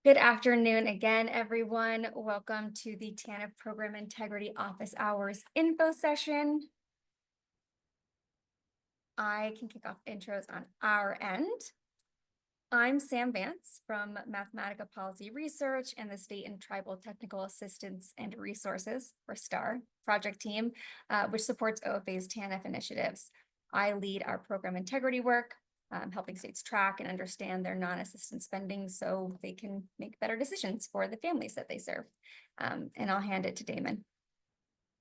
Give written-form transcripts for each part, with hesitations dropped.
Good afternoon again, everyone. Welcome to the TANF Program Integrity Office Hours info session. I can kick off intros on our end. I'm Sam Vance from Mathematica Policy Research and the State and Tribal Technical Assistance and Resources, or STAR, project team, which supports OFA's TANF initiatives. I lead our program integrity work, helping states track and understand their non-assistance spending so they can make better decisions for the families that they serve. And I'll hand it to Damon.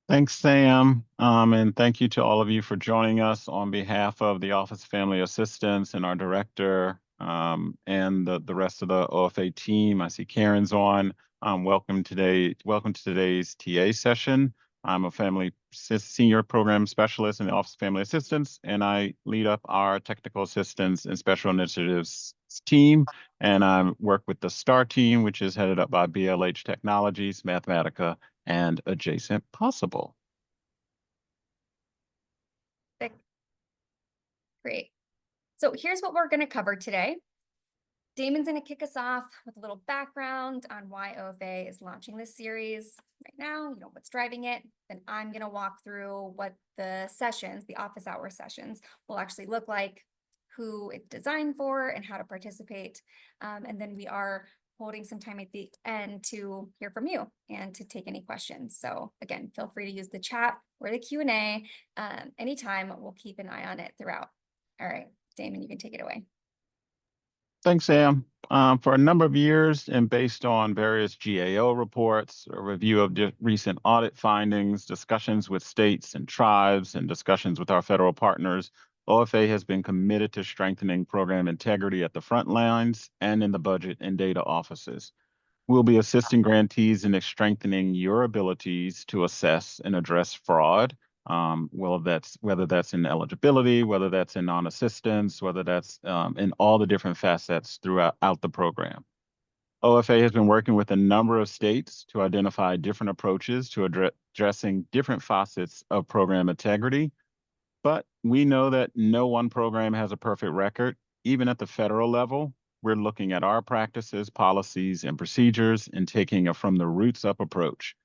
Thanks, Sam, and thank you to all of you for joining us on behalf of the Office of Family Assistance and our director and the rest of the OFA team. I see Karen's on. Welcome to today's TA session. I'm a senior program specialist in the Office of Family Assistance, and I lead up our technical assistance and special initiatives team. And I work with the STAR team, which is headed up by BLH Technologies, Mathematica, and Adjacent Possible. Great. So here's what we're going to cover today. Damon's going to kick us off with a little background on why OFA is launching this series right now, what's driving it. Then I'm going to walk through what the sessions, the office hour sessions, will actually look like, who it's designed for, and how to participate. And then we are holding some time at the end to hear from you and to take any questions. So again, feel free to use the chat or the Q&A anytime. We'll keep an eye on it throughout. All right, Damon, you can take it away. Thanks, Sam. For a number of years and based on various GAO reports, a review of recent audit findings, discussions with states and tribes, and discussions with our federal partners, OFA has been committed to strengthening program integrity at the front lines and in the budget and data offices. We'll be assisting grantees in strengthening your abilities to assess and address fraud, whether that's in eligibility, whether that's in non-assistance, whether that's in all the different facets throughout the program. OFA has been working with a number of states to identify different approaches to addressing different facets of program integrity. But we know that no one program has a perfect record. Even at the federal level, we're looking at our practices, policies, and procedures and taking a from the roots up approach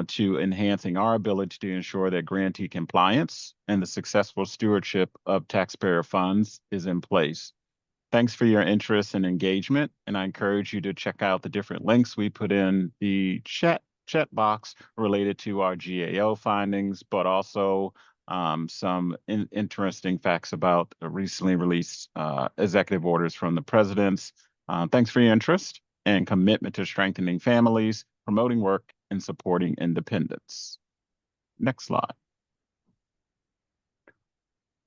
to enhancing our ability to ensure that grantee compliance and the successful stewardship of taxpayer funds is in place. Thanks for your interest and engagement, and I encourage you to check out the different links we put in the chat box related to our GAO findings, but also some interesting facts about the recently released executive orders from the presidents. Thanks for your interest and commitment to strengthening families, promoting work, and supporting independence. Next slide.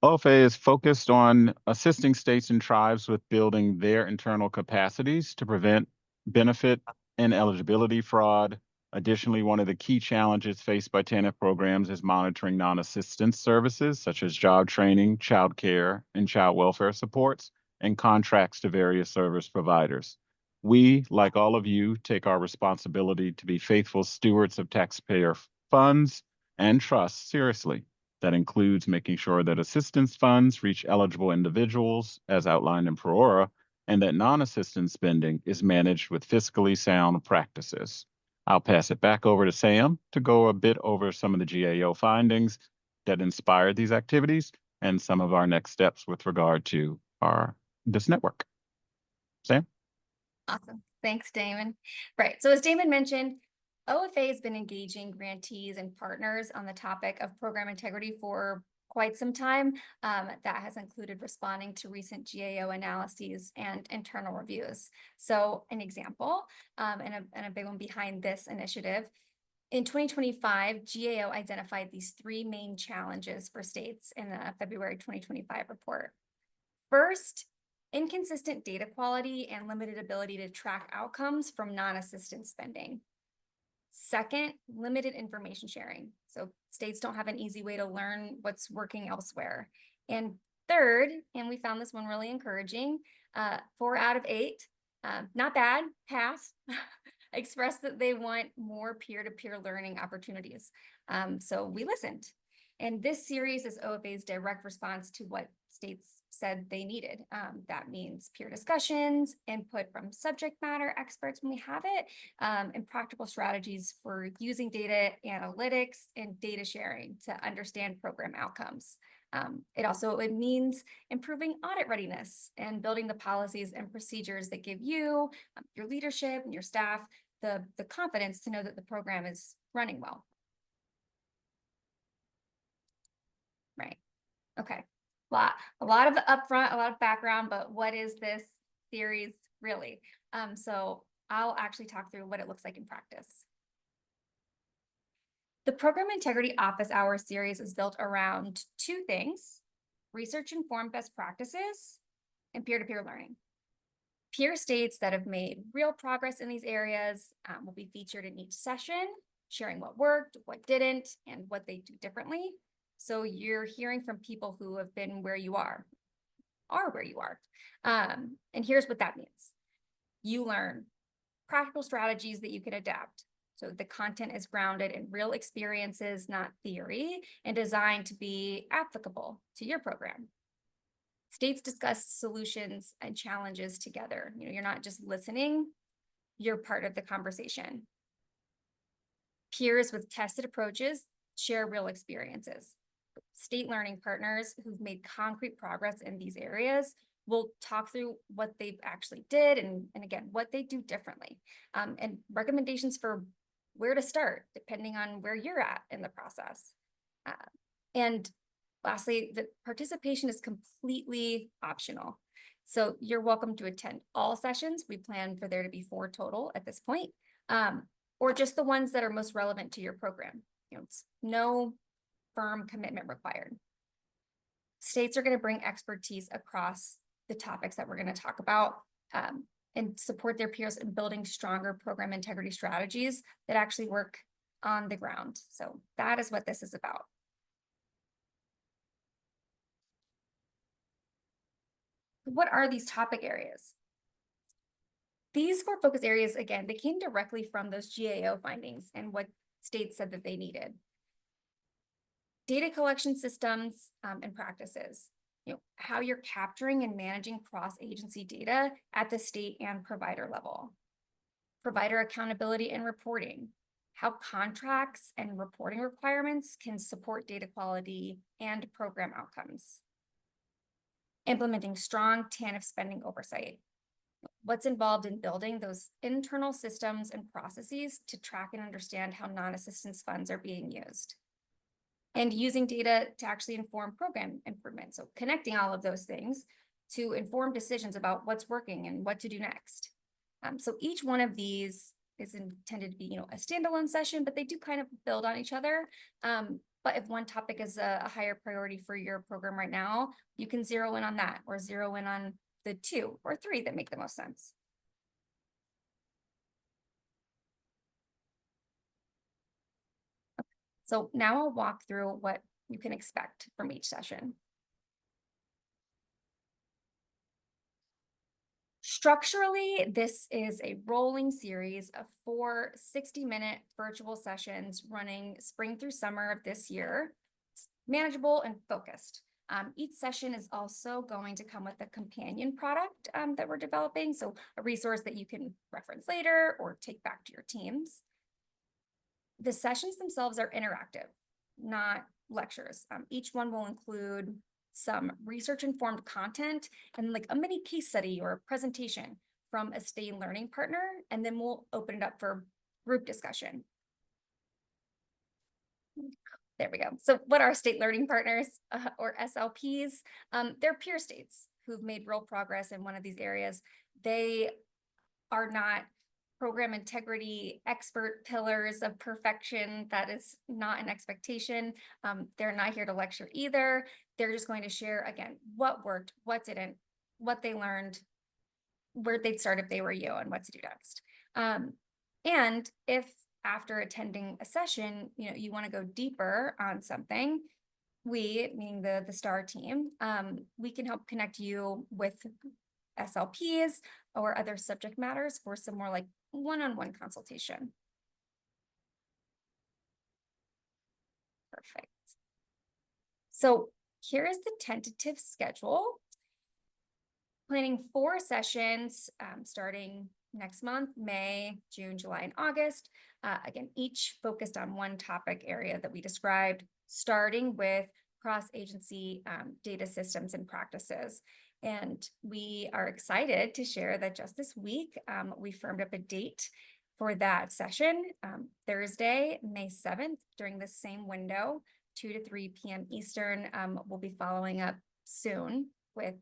OFA is focused on assisting states and tribes with building their internal capacities to prevent benefit and eligibility fraud. Additionally, one of the key challenges faced by TANF programs is monitoring non-assistance services such as job training, child care, and child welfare supports, and contracts to various service providers. We, like all of you, take our responsibility to be faithful stewards of taxpayer funds and trust seriously. That includes making sure that assistance funds reach eligible individuals, as outlined in PRORA, and that non-assistance spending is managed with fiscally sound practices. I'll pass it back over to Sam to go a bit over some of the GAO findings that inspired these activities and some of our next steps with regard to this network. Sam? Awesome. Thanks, Damon. Right. So as Damon mentioned, OFA has been engaging grantees and partners on the topic of program integrity for quite some time. That has included responding to recent GAO analyses and internal reviews. So an example, and a big one behind this initiative, in 2025, GAO identified these three main challenges for states in the February 2025 report. First, inconsistent data quality and limited ability to track outcomes from non-assistance spending. Second, limited information sharing. So states don't have an easy way to learn what's working elsewhere. And third, and we found this one really encouraging, 4 out of 8, not bad, pass, expressed that they want more peer-to-peer learning opportunities. So we listened. And this series is OFA's direct response to what states said they needed. That means peer discussions, input from subject matter experts when we have it, and practical strategies for using data analytics and data sharing to understand program outcomes. It means improving audit readiness and building the policies and procedures that give you, your leadership and your staff, the confidence to know that the program is running well. Right. Okay. A lot of upfront, a lot of background, but what is this series really? So I'll actually talk through what it looks like in practice. The Program Integrity Office Hours series is built around two things: research-informed best practices and peer-to-peer learning. Peer states that have made real progress in these areas will be featured in each session, sharing what worked, what didn't, and what they do differently. So you're hearing from people who have been where you are where you are. And here's what that means. You learn practical strategies that you can adapt. So the content is grounded in real experiences, not theory, and designed to be applicable to your program. States discuss solutions and challenges together. You're not just listening, you're part of the conversation. Peers with tested approaches share real experiences. State learning partners who've made concrete progress in these areas will talk through what they've actually did and again, what they do differently, and recommendations for where to start, depending on where you're at in the process. And lastly, the participation is completely optional. So you're welcome to attend all sessions. We plan for there to be 4 total at this point, or just the ones that are most relevant to your program. It's no firm commitment required. States are going to bring expertise across the topics that we're going to talk about, and support their peers in building stronger program integrity strategies that actually work on the ground. So that is what this is about. What are these topic areas? These 4 focus areas, again, they came directly from those GAO findings and what states said that they needed. Data collection systems and practices, how you're capturing and managing cross-agency data at the state and provider level. Provider accountability and reporting, how contracts and reporting requirements can support data quality and program outcomes. Implementing strong TANF spending oversight. What's involved in building those internal systems and processes to track and understand how non-assistance funds are being used. And using data to actually inform program improvement. So connecting all of those things to inform decisions about what's working and what to do next. So each one of these is intended to be, a standalone session, but they do kind of build on each other. But if one topic is a higher priority for your program right now, you can zero in on that or zero in on the 2 or 3 that make the most sense. So now I'll walk through what you can expect from each session. Structurally, this is a rolling series of 4 60-minute virtual sessions running spring through summer of this year. It's manageable and focused. Each session is also going to come with a companion product that we're developing, so a resource that you can reference later or take back to your teams. The sessions themselves are interactive, not lectures. Each one will include some research-informed content and like a mini case study or a presentation from a state learning partner, and then we'll open it up for group discussion. There we go. So what are state learning partners or SLPs? They're peer states who've made real progress in one of these areas. They are not program integrity expert pillars of perfection. That is not an expectation. They're not here to lecture either. They're just going to share, again, what worked, what didn't, what they learned, where they'd start if they were you, and what to do next. And if after attending a session, you want to go deeper on something, we, meaning the STAR team, we can help connect you with SLPs or other subject matters for some more like one-on-one consultation. Perfect. So here is the tentative schedule. Planning 4 sessions starting next month, May, June, July, and August. Again, each focused on one topic area that we described, starting with cross-agency data systems and practices. And we are excited to share that just this week, we firmed up a date for that session, Thursday, May 7th, during the same window, 2 to 3 p.m. Eastern. We'll be following up soon with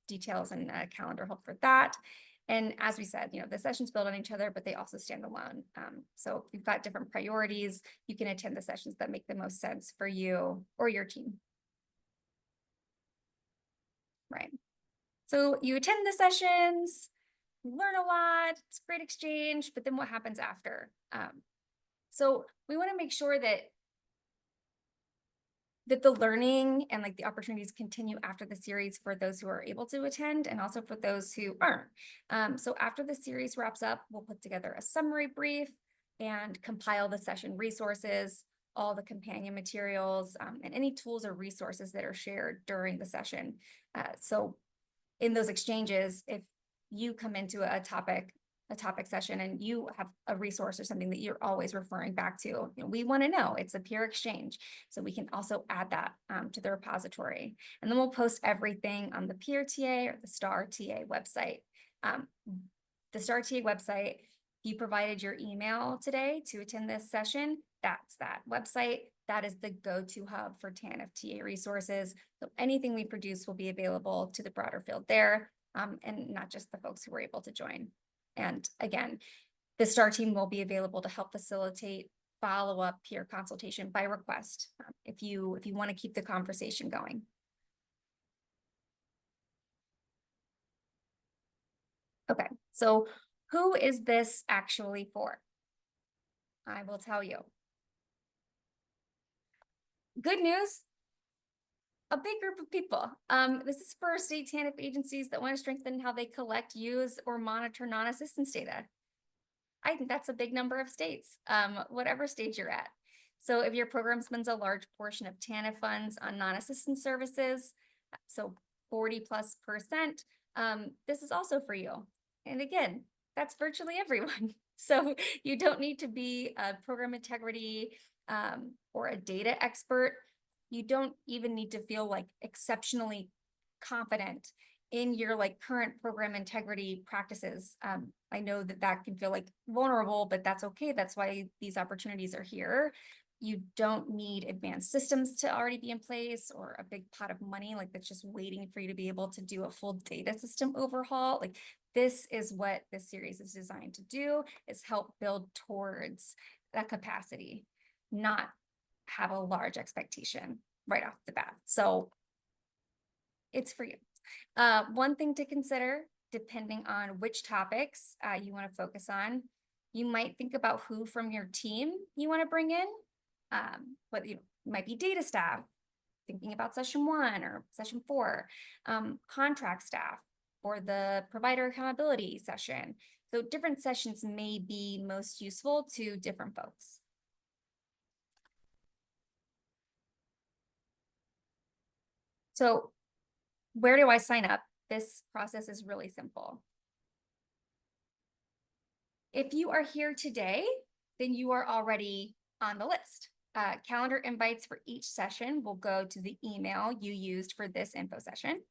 details and a calendar hold for that. And as we said, the sessions build on each other, but they also stand alone. So if you've got different priorities, you can attend the sessions that make the most sense for you or your team. Right. So you attend the sessions, you learn a lot, it's a great exchange, but then what happens after? So we want to make sure that the learning and the opportunities continue after the series for those who are able to attend and also for those who aren't. So after the series wraps up, we'll put together a summary brief and compile the session resources, all the companion materials, and any tools or resources that are shared during the session. So in those exchanges, if you come into a topic session and you have a resource or something that you're always referring back to, we want to know. It's a peer exchange. So we can also add that to the repository. And then we'll post everything on the peer TA or the STAR TA website. The STAR TA website, you provided your email today to attend this session, that's that website. That is the go-to hub for TANF TA resources. So anything we produce will be available to the broader field there, and not just the folks who were able to join. And again, the STAR team will be available to help facilitate follow-up peer consultation by request, if you want to keep the conversation going. Okay, so who is this actually for? I will tell you. Good news, a big group of people. This is for state TANF agencies that want to strengthen how they collect, use, or monitor non-assistance data. I think that's a big number of states, whatever stage you're at. So if your program spends a large portion of TANF funds on non-assistance services, so 40+%, this is also for you. And again, that's virtually everyone. So you don't need to be a program integrity or a data expert. You don't even need to feel exceptionally confident in your current program integrity practices. I know that can feel vulnerable, but that's okay. That's why these opportunities are here. You don't need advanced systems to already be in place or a big pot of money that's just waiting for you to be able to do a full data system overhaul. This is what this series is designed to do, is help build towards that capacity, not have a large expectation right off the bat. So it's for you. One thing to consider, depending on which topics you want to focus on, you might think about who from your team you want to bring in. Whether you might be data staff, thinking about session 1 or session 4, contract staff, or the provider accountability session. So different sessions may be most useful to different folks. So where do I sign up? This process is really simple. If you are here today, then you are already on the list. Calendar invites for each session will go to the email you used for this info session.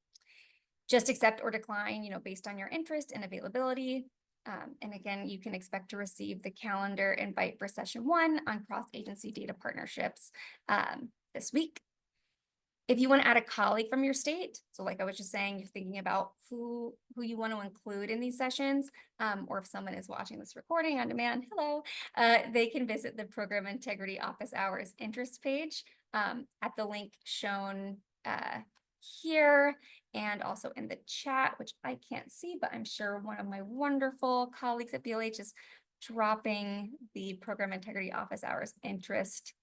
Just accept or decline, based on your interest and availability. And again, you can expect to receive the calendar invite for session 1 on cross-agency data partnerships this week. If you want to add a colleague from your state, so like I was just saying, you're thinking about who you want to include in these sessions, or if someone is watching this recording on demand, hello, they can visit the Program Integrity Office Hours interest page at the link shown here and also in the chat, which I can't see, but I'm sure one of my wonderful colleagues at BLH is dropping the Program Integrity Office Hours interest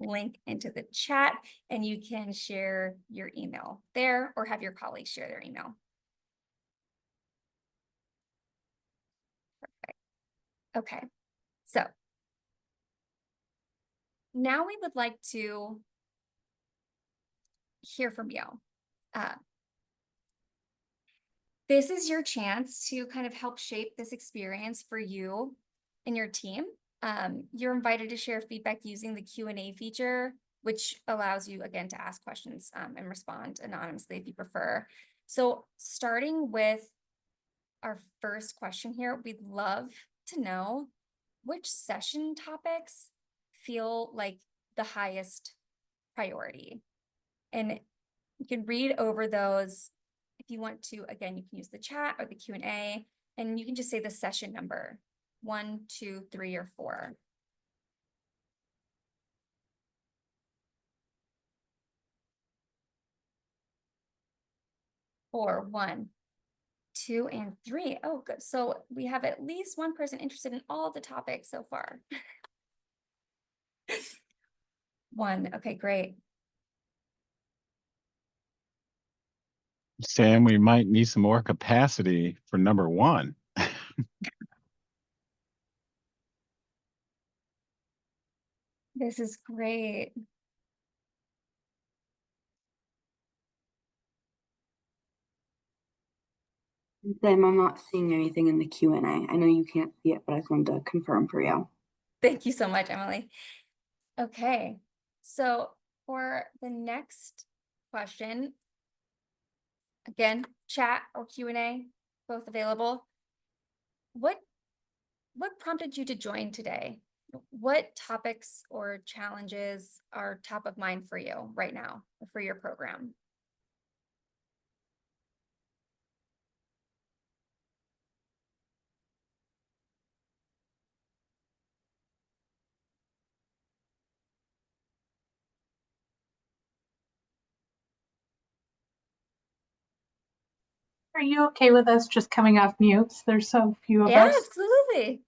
link into the chat, and you can share your email there or have your colleagues share their email. Perfect. Okay, so now we would like to hear from you. Uh, this is your chance to kind of help shape this experience for you and your team. You're invited to share feedback using the Q&A feature, which allows you, again, to ask questions and respond anonymously if you prefer. So starting with our first question here, we'd love to know which session topics feel like the highest priority. And you can read over those. If you want to, again, you can use the chat or the Q&A, and you can just say the session number, 1, 2, 3, or 4. Or 1, 2, and 3. Oh, good. So we have at least one person interested in all the topics so far. 1. Okay, great. Sam, we might need some more capacity for number 1. This is great. Sam, I'm not seeing anything in the Q&A. I know you can't see it, but I just wanted to confirm for you. Thank you so much, Emily. Okay, so for the next question, again, chat or Q&A, both available. What prompted you to join today? What topics or challenges are top of mind for you right now for your program? Are you okay with us just coming off mutes? There's so few of Yeah, us. absolutely.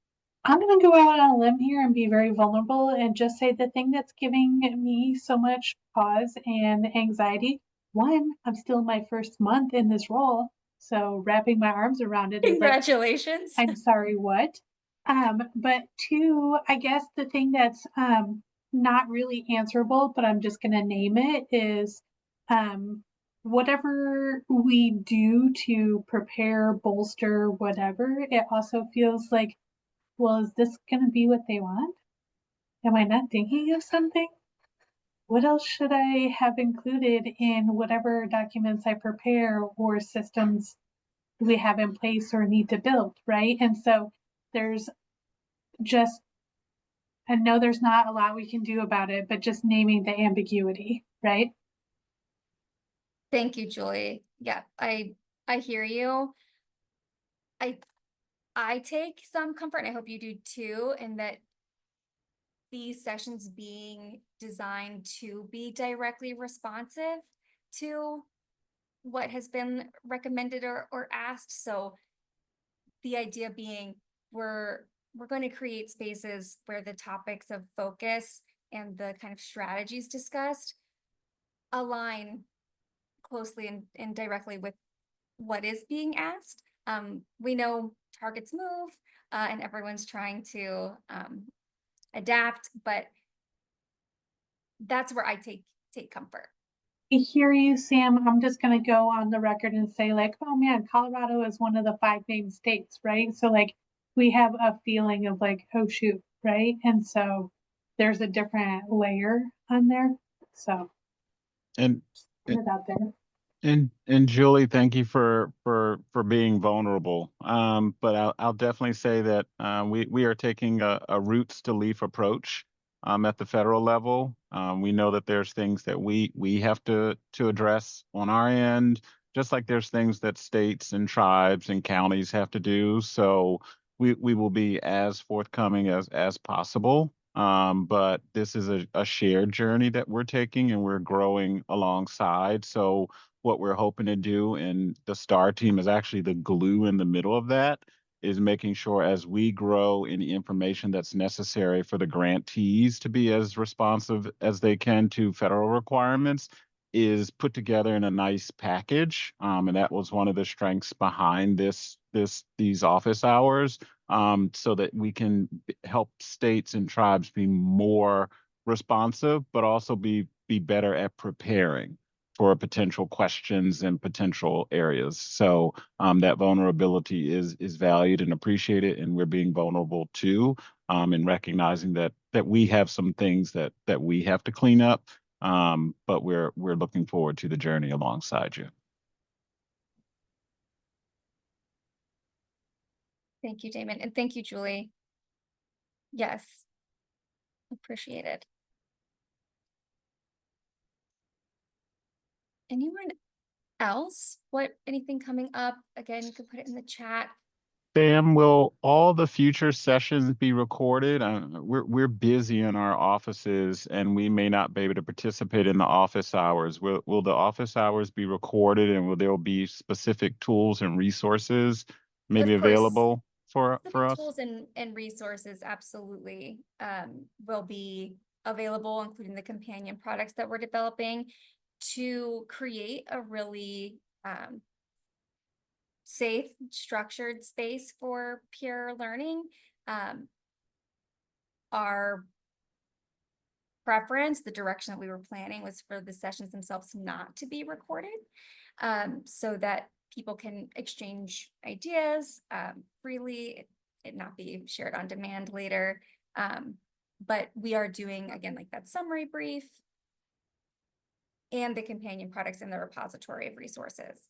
I'm going to go out on a limb here and be very vulnerable and just say the thing that's giving me so much pause and anxiety. One, I'm still in my first month in this role, so wrapping my arms around it is like, Congratulations. I'm sorry, what? But two, I guess the thing that's not really answerable, but I'm just going to name it is whatever we do to prepare, bolster, whatever, it also feels like, well, is this going to be what they want? Am I not thinking of something? What else should I have included in whatever documents I prepare or systems we have in place or need to build, right? And so there's just, I know there's not a lot we can do about it, but just naming the ambiguity, right? Thank you, Julie. Yeah, I hear you. I take some comfort, and I hope you do too, in that these sessions being designed to be directly responsive to what has been recommended or asked. So the idea being we're going to create spaces where the topics of focus and the kind of strategies discussed align closely and directly with what is being asked. We know targets move and everyone's trying to adapt, but that's where I take comfort. I hear you, Sam. I'm just going to go on the record and say, like, oh man, Colorado is one of the 5 named states, right? So, like, we have a feeling of like, oh shoot, right? And so there's a different layer on there. So, And put it out there. And Julie, thank you for being vulnerable. But I'll definitely say that we are taking a roots to leaf approach at the federal level. We know that there's things that we have to address on our end, just like there's things that states and tribes and counties have to do. So we will be as forthcoming as possible. But this is a shared journey that we're taking and we're growing alongside. So what we're hoping to do, and the STAR team is actually the glue in the middle of that, is making sure as we grow any information that's necessary for the grantees to be as responsive as they can to federal requirements is put together in a nice package. And that was one of the strengths behind these office hours, so that we can help states and tribes be more responsive, but also be better at preparing. for potential questions and potential areas. So that vulnerability is valued and appreciated, and we're being vulnerable too, and recognizing that we have some things that we have to clean up. But we're looking forward to the journey alongside you. Thank you, Damon, and thank you, Julie. Yes, appreciate it. Anyone else? Anything coming up? Again, you can put it in the chat. Sam, will all the future sessions be recorded? We're busy in our offices, and we may not be able to participate in the office hours. Will the office hours be recorded, and will there be specific tools and resources maybe Of course. available for Specific us? tools and resources absolutely will be available, including the companion products that we're developing to create a really safe, structured space for peer learning. Our preference, the direction that we were planning, was for the sessions themselves not to be recorded, so that people can exchange ideas freely, it not be shared on demand later. But we are doing, again, like that summary brief and the companion products in the repository of resources.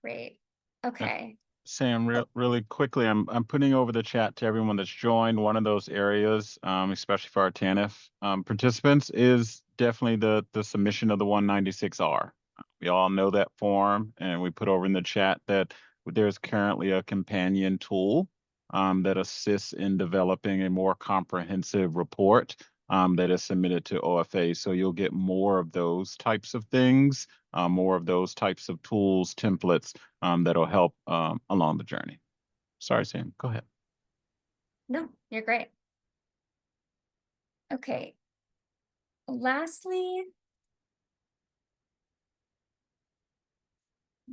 Great. Okay. Sam, really quickly, I'm putting over the chat to everyone that's joined. One of those areas, especially for our TANF participants, is definitely the submission of the 196R. We all know that form, and we put over in the chat that there's currently a companion tool that assists in developing a more comprehensive report that is submitted to OFA. So you'll get more of those types of things, more of those types of tools, templates that'll help along the journey. Sorry, Sam, go ahead. No, you're great. Okay. Lastly,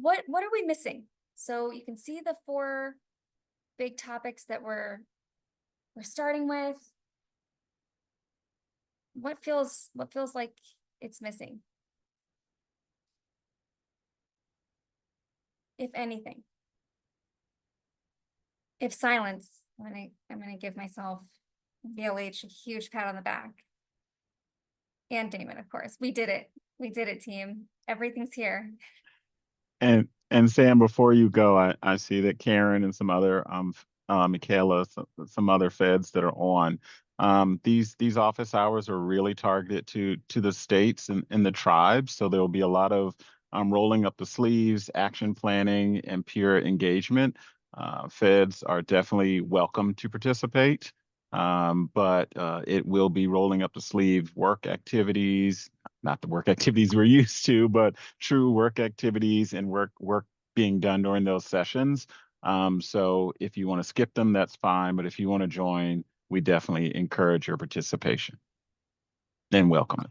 what are we missing? So you can see the 4 big topics that we're starting with. What feels like it's missing? If anything. If silence, I'm gonna give myself, VLH, a huge pat on the back. And Damon, of course. We did it. We did it, team. Everything's here. And Sam, before you go, I see that Karen and some other Michaela, some other feds that are on. These office hours are really targeted to the states and the tribes. So there will be a lot of rolling up the sleeves, action planning, and peer engagement. Feds are definitely welcome to participate, but it will be rolling up the sleeve work activities, not the work activities we're used to, but true work activities and work being done during those sessions. So if you want to skip them, that's fine. But if you want to join, we definitely encourage your participation and welcome it.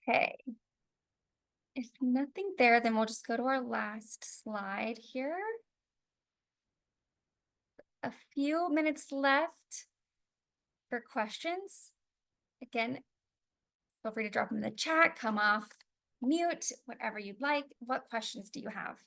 Okay. If nothing there, then we'll just go to our last slide here. A few minutes left for questions. Again, feel free to drop them in the chat, come off mute, whatever you'd like. What questions do you have?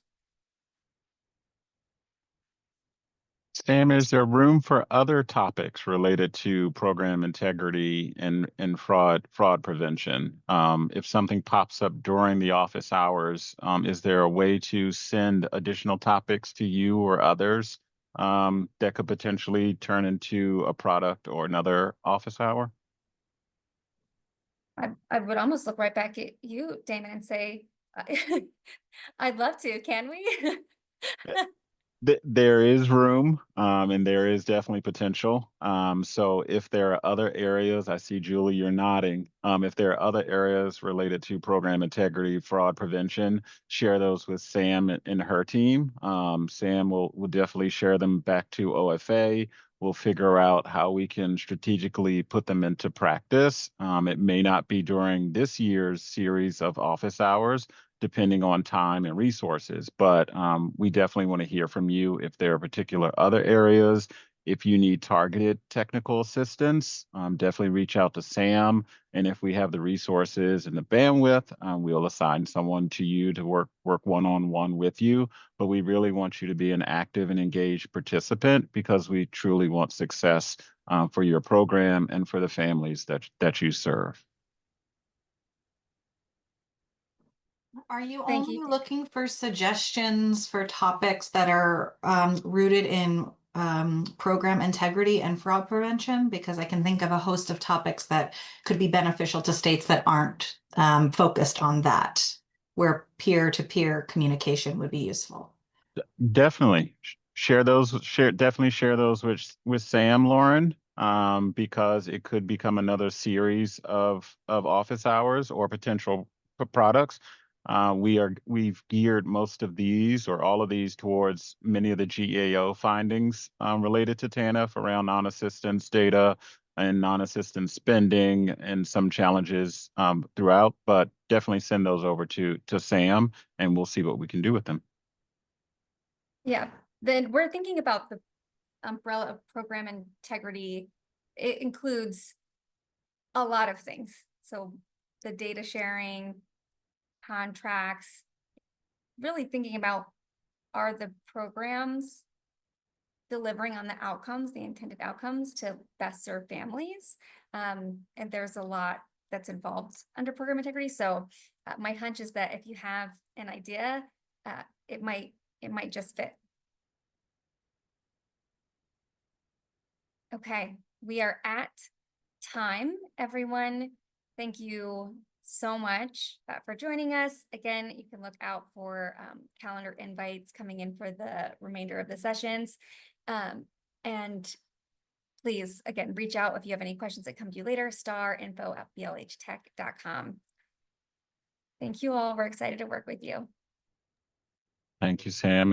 Sam, is there room for other topics related to program integrity and fraud prevention? If something pops up during the office hours, is there a way to send additional topics to you or others that could potentially turn into a product or another office hour? I would almost look right back at you, Damon, and say, I'd love to. Can we? There is room, and there is definitely potential. So if there are other areas, I see Julie, you're nodding. If there are other areas related to program integrity, fraud prevention, share those with Sam and her team. Sam will definitely share them back to OFA. We'll figure out how we can strategically put them into practice. It may not be during this year's series of office hours, depending on time and resources. But we definitely want to hear from you if there are particular other areas. If you need targeted technical assistance, definitely reach out to Sam. And if we have the resources and the bandwidth, we'll assign someone to you to work one-on-one with you. But we really want you to be an active and engaged participant because we truly want success for your program and for the families that you serve. Are you Thank only you. looking for suggestions for topics that are rooted in program integrity and fraud prevention? Because I can think of a host of topics that could be beneficial to states that aren't focused on that, where peer-to-peer communication would be useful. Definitely definitely share those with Sam, Lauren, because it could become another series of office hours or potential products. We've geared most of these or all of these towards many of the GAO findings related to TANF around non-assistance data and non-assistance spending and some challenges throughout. But definitely send those over to Sam, and we'll see what we can do with them. Yeah, then we're thinking about the umbrella of program integrity. It includes a lot of things. So the data sharing, contracts, really thinking about, are the programs delivering on the outcomes, the intended outcomes to best serve families? And there's a lot that's involved under program integrity. So my hunch is that if you have an idea, it might just fit. Okay, we are at time, everyone. Thank you so much for joining us. Again, you can look out for calendar invites coming in for the remainder of the sessions. And please, again, reach out if you have any questions that come to you later, starinfo@blhtech.com. Thank you all. We're excited to work with you. Thank you, Sam.